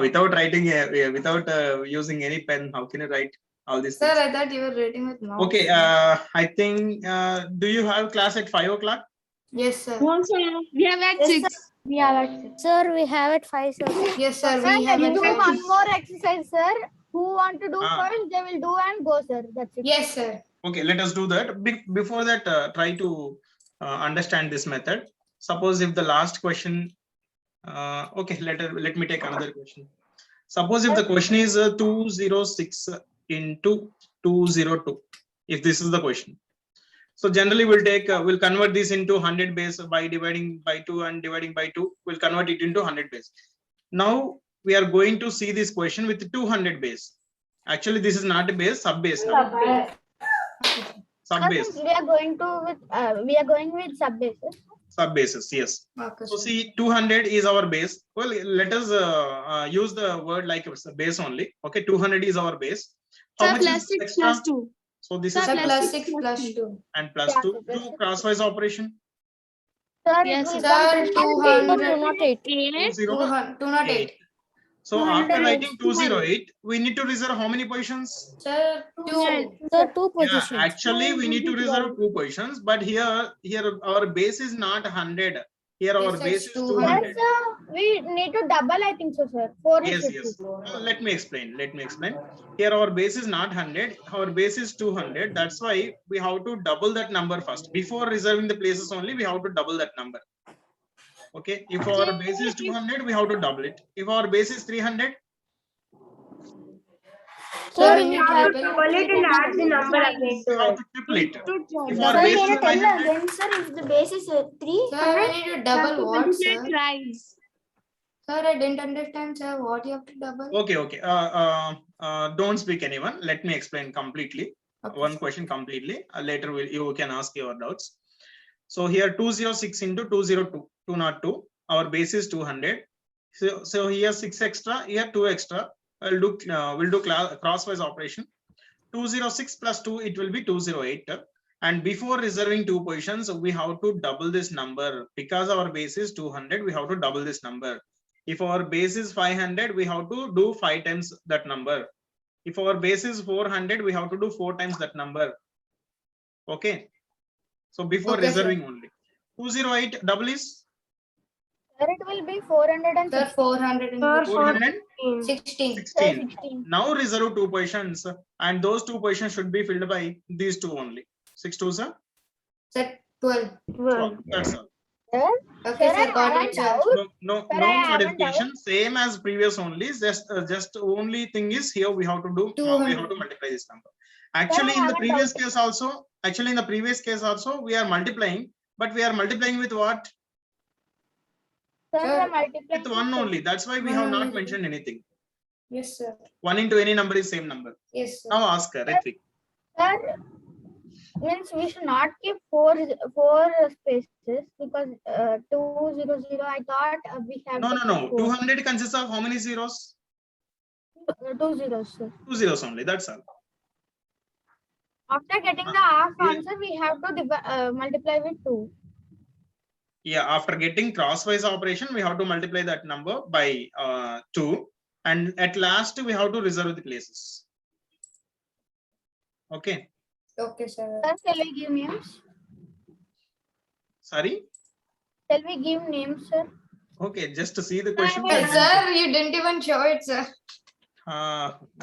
Without writing, without using any pen, how can you write all these Sir, things? I thought you were writing with mouse. Okay, I think, do you have class at 5 o'clock? Yes, sir. We have at 6. We are at 6. Sir, we have it 5, sir. Yes, sir. Sir, We have let's it. do Five. one more exercise, sir. Who want to do Ah. first, they will do and go, sir. That's it. Yes, sir. Okay, let us do that. Before that, try to understand this method. Suppose if the last question, okay, let me take another question. Suppose if the question is 206 into 202, if this is the question. So generally we'll convert this into 100 base by dividing by 2 and dividing by 2. We'll convert it into 100 base. Now we are going to see this question with 200 base. Actually, this is not a base, sub base now. Sub base. We are going with sub bases. Sub bases, yes. Okay, So sir. see, 200 is our base. Well, let us use the word like a base only. Okay, 200 is our base. How Sir, much plus is 6 extra? plus 2. So this Sir, is Sir, plus plus 6 6 plus plus 2. 2. and plus 2. Do crosswise operation. Sir, Yes, it will sir. come to 200. 208. 208. 208. So after 208. writing 208, we need to reserve how many positions? Sir, 2. Sir, 2 Yeah, positions. actually we need to reserve 2 positions, but here our base is not 100. Here our Yes, sir, base it's is 200. 200. We need to double, I think so, sir. 4 Yes, is yes. 50. Let me explain. Here our base is not 100. Our base is 200. That's why we have to double that number first. Before reserving the places only, we have to double that number. Okay. If our base is 200, we have to double it. If our base is 300, Sir, We we need have to to double it and add the number again we to have it. to triple it. If Sir, our Sir, base can is you tell 500, again, sir, if the base is 3? Sir, we need to double what, multiply sir? thrice. Sir, I didn't understand, sir. What you have to double? okay. Don't speak anyone. Let me explain completely. Okay, One sir. question completely. Later you can ask your doubts. So here 206 into 202. Our base is 200. So here 6 extra, here 2 extra. We'll do crosswise operation. 206 plus 2, it will be 208. And before reserving 2 positions, we have to double this number. Because our base is 200, we have to double this number. If our base is 500, we have to do 5 times that number. If our base is 400, we have to do 4 times that number. Okay. So before Okay, sir. reserving only. 208 double is Sir, it will be 416. Sir, 400 Sir, 416. 16. Now reserve 2 positions, and those 2 positions should be filled by these 2 only. 6 2s are Sir, 12. 12. That's all. Sir, Okay, Sir, sir, I got have it, a sir. doubt. No Sir, I have a modification. Same as previous only. Just only thing is here we have to do. We 200. have to multiply this number. Actually, in the previous case also. We are multiplying, but we are multiplying with what? Sir, Sir, we are multiplying With 1 only. That's why we have One not only. mentioned anything. Yes, sir. 1 into any number is same number. Yes, sir. Now ask Ritvik. Sir, means we should not keep four spaces because 200. I thought we have No, to no, no. keep 200 consists of how many zeros? 2 zeros, sir. 2 zeros only. That's all. After getting the half Yeah. answer, we have to multiply with 2. Yeah, after getting crosswise operation, we have to multiply that number by 2, and at last we have to reserve the places. Okay. Okay, sir. Sir, shall we give names? Sorry. Shall we give names, sir? Okay, just to see the question. Sir, you didn't even show it, sir.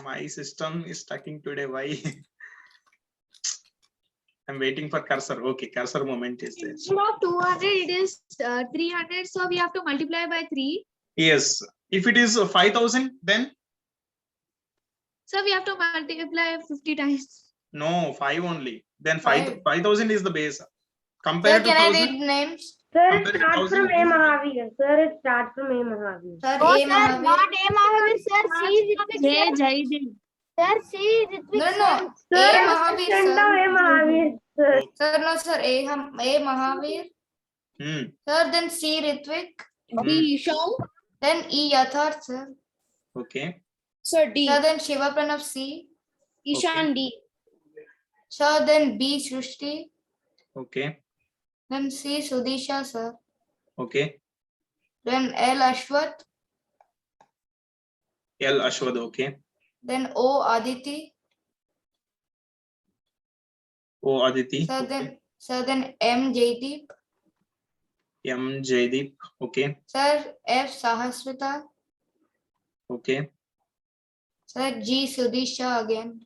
My system is stucking today. Why? I'm waiting for cursor. Okay, cursor moment is there. Instead of 200, it is 300. So we have to multiply by 3. Yes. If it is 5,000, then So we have to multiply 50 times. no, 5 only. Then Five. 5,000 is the base. Sir, Compared to can I 1,000. read names? Sir, it Compared to starts 1,000, from A Mahavir. Sir, it starts from A Mahavir. Sir, Oh, A sir, Mahavir. not A Mahavir, sir. C Ritvik, Jay sir. Jaidev. Sir, C Ritvik, No, sir. no. Sir, A I'm Mahavir, student of sir. A Mahavir. Sir. Sir, no, sir. A Mahavir. Hmm. Sir, then C Ritvik. B. Sean. Then E Yatharth, sir. Okay. Sir D. Sir, then Shiva Pranav C. Ishan D. Sir, then B Srushti. Okay. Then C Sudisha, sir. Okay. Then L Ashwath. L Ashwad. Okay. Then O Aditi. O Aditi. Sir, Okay. then M Jaydeep. M Jaydeep. Okay. Sir, F Sahasrita. Okay. Sir, G Sudisha again.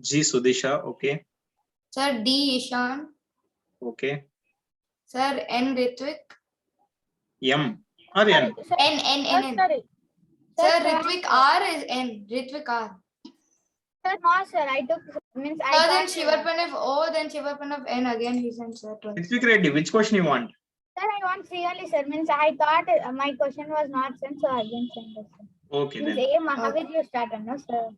G Sudisha. Okay. Sir, D Ishan. Okay. Sir, N Ritvik. M or N. Sir, N. sorry. Sir, Sir, Ritvik R is N. Ritvik R. Sir, no, sir. I took, means I Sir, then thought, Shiva Pranav O, then Shiva Pranav N again. He sent sir. twice. Ritvik Reddy, which question you want? sir, I want C only, sir. Means I thought my question was not sent, so I didn't send it, sir. Okay Means then. A Mahavir you started, no, sir.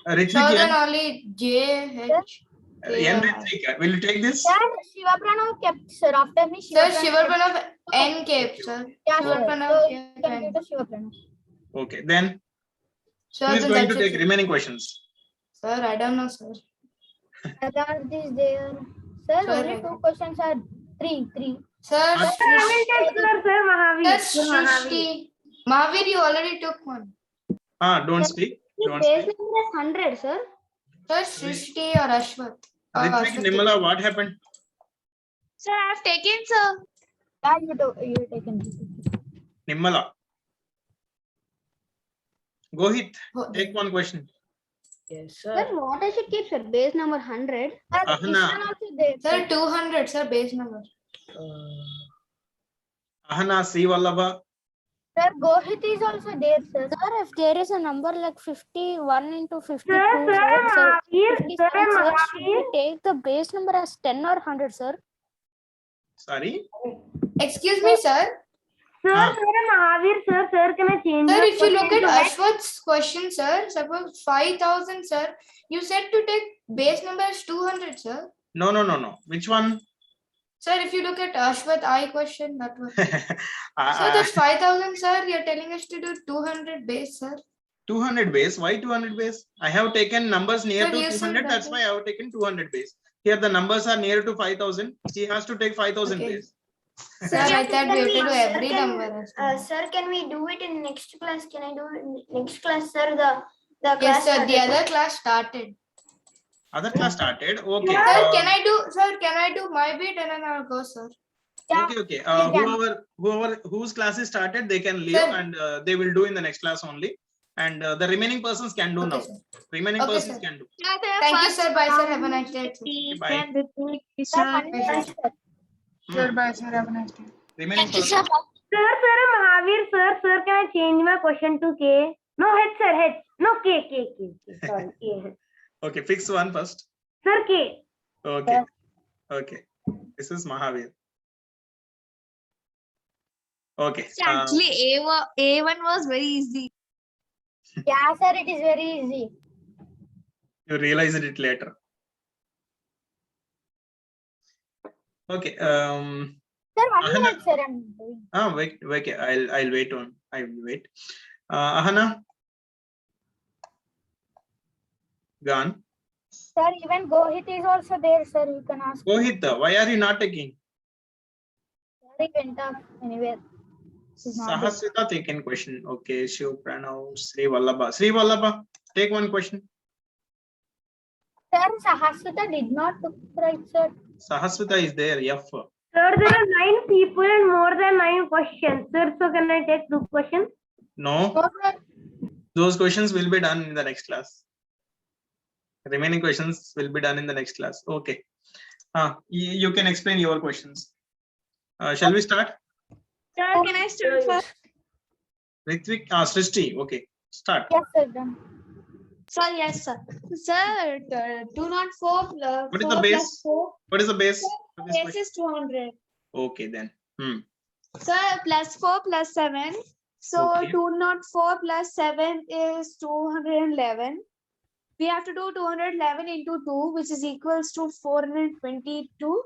So Ritvik then N. only J H. N Ritvik. Will you take this? Sir, Shiva Pranav kept, sir. After me, Sir, Shiva Shiva Pranav N kept, sir. Yeah, Shiva sir. Pranav So kept you can N. give to Shiva Pranav. Okay. Then Sir, who is then going to that's take it. remaining questions? Sir, I don't know, sir. Adant is there. Sir, Sir, only 2 questions are 3. Sir, Sir, I will take Sir Mahavir. Sir, Sir Mahavir. Srushti. Mahavir, you already took one. Don't speak. Don't Base speak. number is 100, sir. Sir, Srushti or Ashwath. Ritvik, Nimala, what happened? Sir, I have taken, sir. Yeah, you taken. Nimala. Gohit, Oh, take one question. Yes, Sir, sir. what I should keep, sir? Base number 100. Sir, Ahana. Ishan also there. Sir, 200, sir, base number. Ahana, C Vallabha. Sir, Gohit is also there, sir. Sir, if there is a number like 51 into 52, Sir, Mahavir. 57, Sir, sir, should we Mahavir. take the base number as 10 or 100, sir? Sorry. Excuse me, sir. Sir, Ah. Sir Mahavir. Sir, can I change Sir, your if you look question at to X? Ashwath's question, sir, suppose 5,000, sir, you said to take base number as 200, sir. No. Which one? Sir, if you look at Ashwath I question, that one. So Uh, that's 5,000, sir. You're telling us to do 200 base, sir. 200 base. Why 200 base? I have taken numbers near Sir, to you said 200. That's that why I have taken 200 base. Here the numbers are near to 5,000. He has to take 5,000 Okay. base. Sir, I thought we have to do Sir, every can- number. as well. Sir, can we do it in next class? Can I do it in next class, sir? The Yes, class sir. The started. other class started. Other class started. Okay. Sir, can I do my bit and then I'll go, sir? Okay. Whose class is started, they can leave, Sir. and they will do in the next class only. And the remaining persons can do Okay, now. sir. Remaining Okay, persons sir. can do. Thank you, sir. Bye, sir. Have a nice day. sir. Bye. Sir, one minute, sir. Sir, bye, sir. Have a nice day. Remaining persons. Sir, Mahavir. Sir, can I change my question to K? No, H, sir, H. No, K. Sorry, K. Okay, fix one first. Sir, K. Okay. This is Mahavir. Okay. Actually, A1 was very easy. Yeah, sir, it is very easy. You realize it later. Okay. Sir, 1 Ahana. minute, sir. I'm doing. Wait. I'll wait on. I will wait. Ahana. Gone. Sir, even Gohit is also there, sir. You can ask. Mohit, why are you not taking? He went off anywhere. He's not there. Sahaswita taken question. Okay. Shiv Pranav, Sri Vallabha. Sri Vallabha, take one question. Sir, Sahaswita did not took right, sir. Sahaswita is there. F. Sir, there are 9 people and more than 9 questions. Sir, so can I take 2 questions? No. No, sir. Those questions will be done in the next class. Remaining questions will be done in the next class. Okay. You can explain your questions. Shall we start? Sir, can I start first? Ritvik, Srishti. Okay. Start. Yes, sir. Done. Sir, yes, sir. Sir, 204 What is the base? 4 What is the base? for this base question? is 200. Okay, then. Sir, plus 4 plus 7. So Okay. 204 plus 7 is 211. We have to do 211 into 2, which is equals to 422.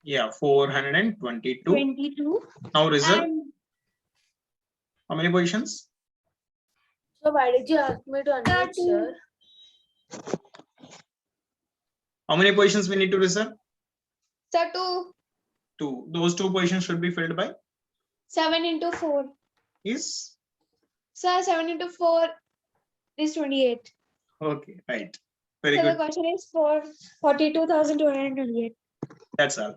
Yeah, 422. 22. Now result. And How many positions? So why did you ask me to unmute, 13. sir? How many positions we need to reserve? sir, 2. Those 2 positions should be filled by 7 into 4. is. Sir, 7 into 4 is 28. Okay, right. Very So the good. question is for 42,228. That's all.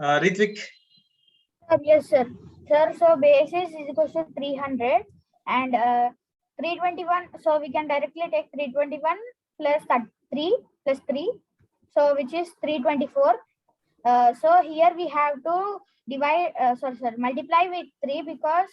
Ritvik. Sir, yes, sir. Sir, so basis is equal to 300 and 321. So we can directly take 321 plus 3 plus 3. So which is 324. So here we have to divide, multiply with 3 because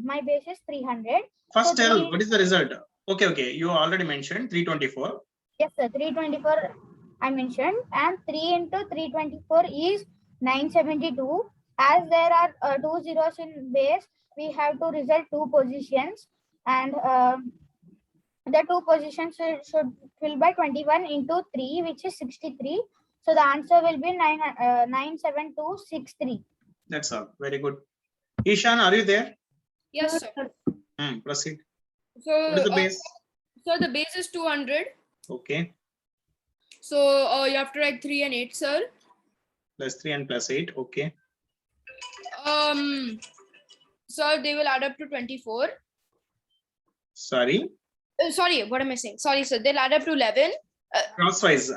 my base is 300. First So tell three- what is the result? Okay. You already mentioned 324. Yes, sir. 324 I mentioned, and 3 into 324 is 972. As there are 2 zeros in base, we have to result 2 positions, and the 2 positions should fill by 21 into 3, which is 63. So the answer will be 97263. That's all. Very good. Ishan, are you there? Yes, sir. Proceed. So, What is the base? so the base is 200. Okay. So you have to write 3 and 8, sir. Plus 3 and plus 8. Okay. So they will add up to 24. Sorry. Sorry, what am I saying? Sorry, sir. They'll add up to 11. Crosswise.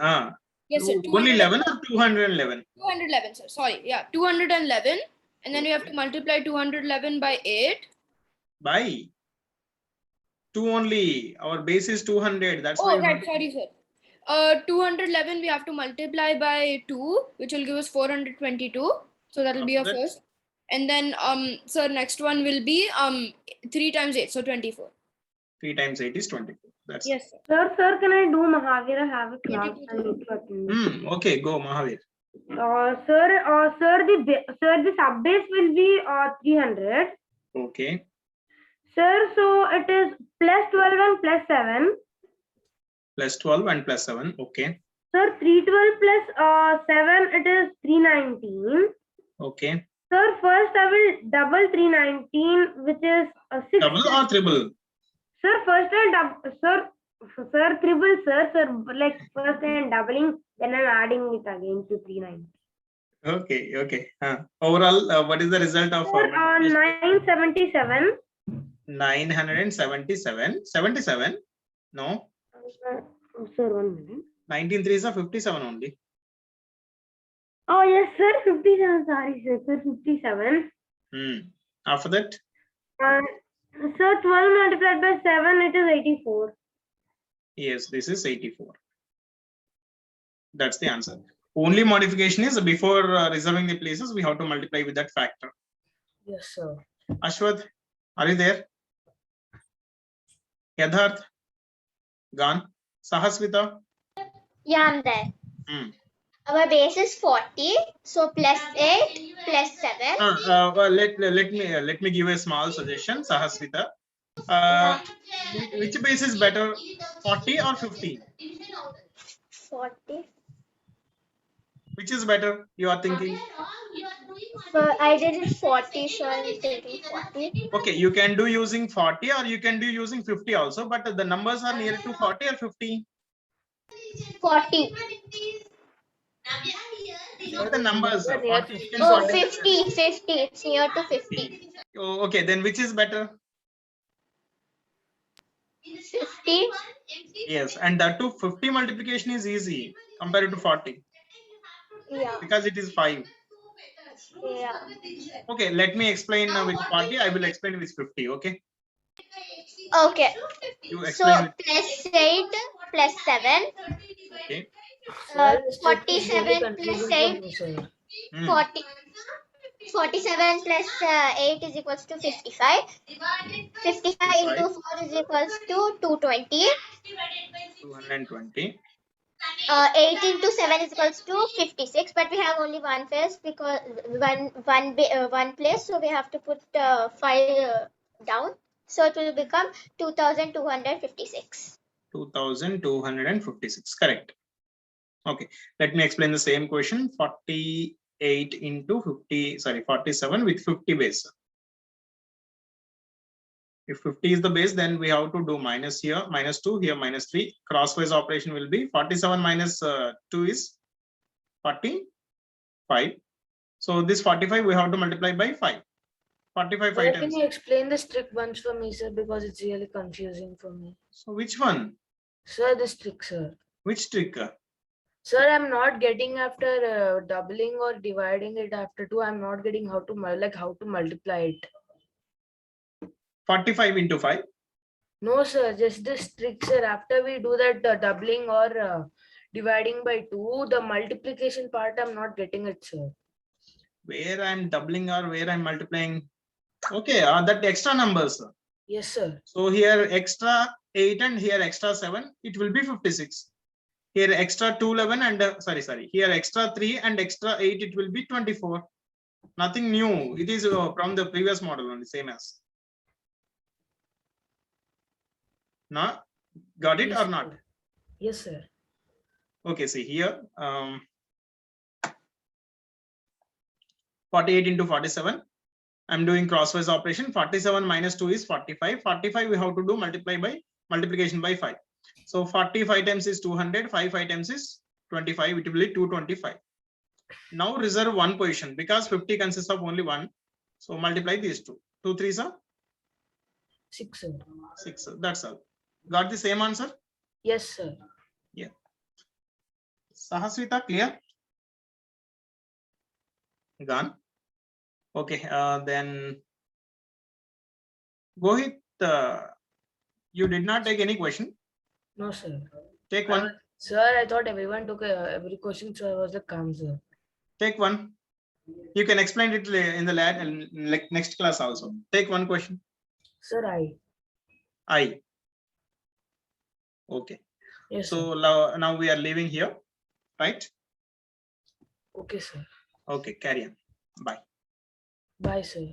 Yes, sir. Only 11 or 211? 211, sir. Sorry. Yeah, 211. And then we have to multiply 211 by 8. By 2 only. Our base is 200. That's Oh, why. right. Sorry, sir. 211 we have to multiply by 2, which will give us 422. So that will be our After that? first. And then sir, next one will be 3 times 8, so 24. 3 times 8 is 24. That's Yes, sir. Sir, can I do Mahavir? I have a class. I need to attend. Okay, go Mahavir. Sir, the sub base will be 300. Okay. Sir, so it is plus 12 and plus 7. Plus 12 and plus 7. Okay. Sir, 312 plus 7, it is 319. Okay. Sir, first I will double 319, which is 6. Double or triple? Sir, first I double, sir, triple, sir, like first I am doubling, then I'm adding it again to 390. Okay. Overall, what is the result of Sir, 977. 977? 77? No. Sir, 1 minute. 19 3s are 57 only. Oh, yes, sir, 57. Sorry, sir, 57. After that? Sir, 12 multiplied by 7, it is 84. Yes, this is 84. That's the answer. Only modification is before reserving the places, we have to multiply with that factor. Yes, sir. Ashwath, are you there? Yadharth? Gone? Sahaswita? Yeah, I'm there. Our base is 40, so plus 8 plus 7. Let me give a small suggestion, Sahaswita. Which base is better, 40 or 50? 40. Which is better? You are thinking. So I did it 40, so I'm taking 40. Okay, you can do using 40 or you can do using 50 also, but the numbers are near to 40 or 50. 40. The numbers are 40 and Oh, 40. 50, 50. It's near to 50. Oh, okay, then which is better? 50. Yes, and that too 50 multiplication is easy compared to 40 Yeah. because it is 5. Yeah. Okay, let me explain with 40. I will explain with 50. Okay. Okay. You So explain with, plus 8 plus 7. okay. 47 plus 8. 40. 47 plus 8 is equals to 55. 55 into 4 is equals to 220. 220. 8 into 7 is equals to 56, but we have only one place because one place, so we have to put 5 down. So it will become 2256. 2256. Correct. Okay. Let me explain the same question. 48 into 50. Sorry, 47 with 50 base. If 50 is the base, then we have to do minus here, minus 2 here, minus 3. Crosswise operation will be 47 minus 2 is 45. So this 45 we have to multiply by 5. 45 5 Can times. you explain this trick once for me, sir? Because it's really confusing for me. So which one? Sir, this trick, sir. Which trick? Sir, I'm not getting after doubling or dividing it after 2. I'm not getting how to multiply it. 45 into 5. No, sir, just this trick, sir. After we do that doubling or dividing by 2, the multiplication part, I'm not getting it, sir. Where I'm doubling or where I'm multiplying? Okay, that extra numbers. Yes, sir. So here extra 8 and here extra 7, it will be 56. Here extra 211 and sorry, here extra 3 and extra 8, it will be 24. Nothing new. It is from the previous model only, same as. Now, got it Yes, or not? sir. Yes, sir. Okay, see here. 48 into 47. I'm doing crosswise operation. 47 minus 2 is 45. 45 we have to do multiplication by 5. So 45 times is 200. 5 times is 25. It will be 225. Now reserve one position because 50 consists of only one. So multiply these two. 2 3s are 6, sir. 6. That's all. Got the same answer? Yes, sir. Yeah. Sahaswita, clear? Gone. Okay. Then Gohit, you did not take any question. No, sir. Take one. Sir, I thought everyone took every question, so I was like, calm, sir. Take one. You can explain it in the lab and like next class also. Take one question. Sir, I. Okay. Yes, so now we are leaving here, right? Okay, sir. Okay, carry on. Bye. Bye, sir.